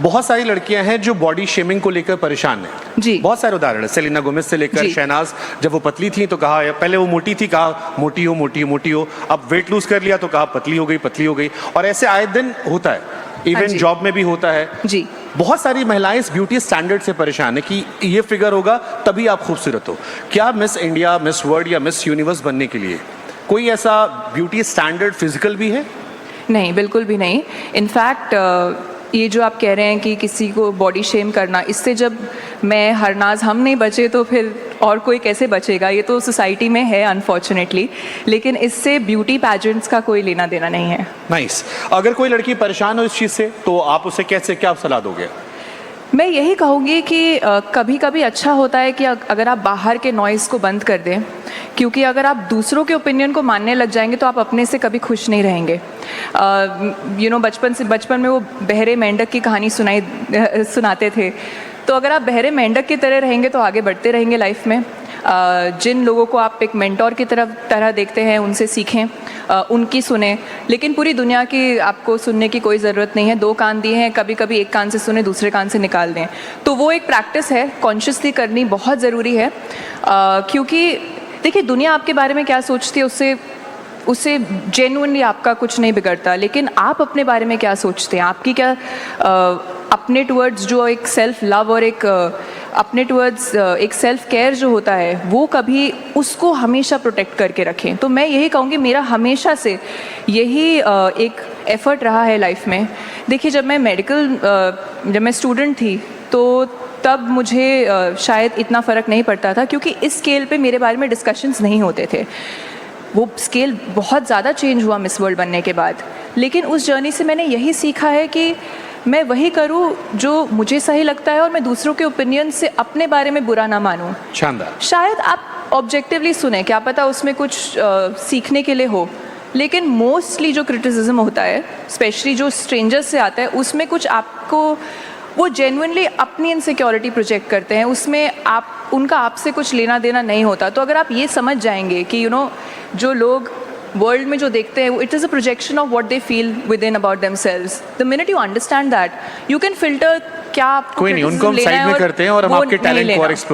बहुत सारी लड़कियां हैं जो बॉडी शेमिंग को लेकर परेशान हैं जी। बहुत सारे उदाहरण है, सेलिना गोमेज से लेकर शहनाज, जब वो पतली थी तो कहा, पहले वो मोटी थी, कहा मोटी हो मोटी हो मोटी हो, अब वेट लूज कर लिया तो कहा पतली हो गई, और ऐसे आए दिन होता है, इवन जॉब में भी होता है जी। बहुत सारी महिलाएं इस ब्यूटी स्टैंडर्ड से परेशान है कि ये फिगर होगा तभी आप खूबसूरत हो। क्या मिस इंडिया, मिस वर्ल्ड या मिस यूनिवर्स बनने के लिए कोई ऐसा ब्यूटी स्टैंडर्ड फिजिकल भी है? नहीं, बिल्कुल भी नहीं। इनफैक्ट ये जो आप कह रहे हैं कि किसी को बॉडी शेम करना, इससे जब मैं हरनाज हम नहीं बचे तो फिर और कोई कैसे बचेगा? ये तो सोसाइटी में है अनफॉर्चुनेटली, लेकिन इससे ब्यूटी पैजेंट्स का कोई लेना देना नहीं है। नाइस। अगर कोई लड़की परेशान हो इस चीज़ से तो आप उसे कैसे, क्या सलाह दोगे? मैं यही कहूँगी कि कभी कभी अच्छा होता है कि अगर आप बाहर के नॉइज़ को बंद कर दें, क्योंकि अगर आप दूसरों के ओपिनियन को मानने लग जाएंगे तो आप अपने से कभी खुश नहीं रहेंगे। बचपन में वो बहरे मेंढक की कहानी सुनाते थे, तो अगर आप बहरे मेंढक की तरह रहेंगे तो आगे बढ़ते रहेंगे लाइफ में। जिन लोगों को आप एक मेंटोर की तरह देखते हैं उनसे सीखें, उनकी सुने, लेकिन पूरी दुनिया की आपको सुनने की कोई ज़रूरत नहीं है। 2 कान दिए हैं, कभी कभी एक कान से सुने, दूसरे कान से निकाल दें। तो वो एक प्रैक्टिस है, कॉन्शियसली करनी बहुत ज़रूरी है, क्योंकि देखिए दुनिया आपके बारे में क्या सोचती है उससे जेन्युइनली आपका कुछ नहीं बिगड़ता, लेकिन आप अपने बारे में क्या सोचते हैं, आपकी क्या अपने टुवर्ड्स जो एक सेल्फ लव और एक अपने टुवर्ड्स एक सेल्फ केयर जो होता है, वो कभी उसको हमेशा प्रोटेक्ट करके रखें। तो मैं यही कहूँगी, मेरा हमेशा से यही एक एफ़र्ट रहा है लाइफ में। देखिए जब मैं स्टूडेंट थी तो तब मुझे शायद इतना फ़र्क नहीं पड़ता था, क्योंकि इस स्केल पे मेरे बारे में डिस्कशंस नहीं होते थे। वो स्केल बहुत ज़्यादा चेंज हुआ मिस वर्ल्ड बनने के बाद, लेकिन उस जर्नी से मैंने यही सीखा है कि मैं वही करूं जो मुझे सही लगता है और मैं दूसरों के ओपिनियन से अपने बारे में बुरा ना मानूं। शानदार। शायद आप ऑब्जेक्टिवली सुने, क्या पता उसमें कुछ सीखने के लिए हो, लेकिन मोस्टली जो क्रिटिसिज्म होता है, स्पेशली जो स्ट्रेंजर्स से आता है, उसमें कुछ आपको वो जेन्युइनली अपनी इनसिक्योरिटी प्रोजेक्ट करते हैं, उसमें उनका आपसे कुछ लेना देना नहीं होता। तो अगर आप ये समझ जाएंगे कि जो लोग वर्ल्ड में जो देखते हैं, it is a projection of what they feel with in about themselves. The minute you understand that, you can filter क्या आपको कोई नहीं, उनको हम साइड में करते हैं और हम आपके टैलेंट को और एक्सप्लोर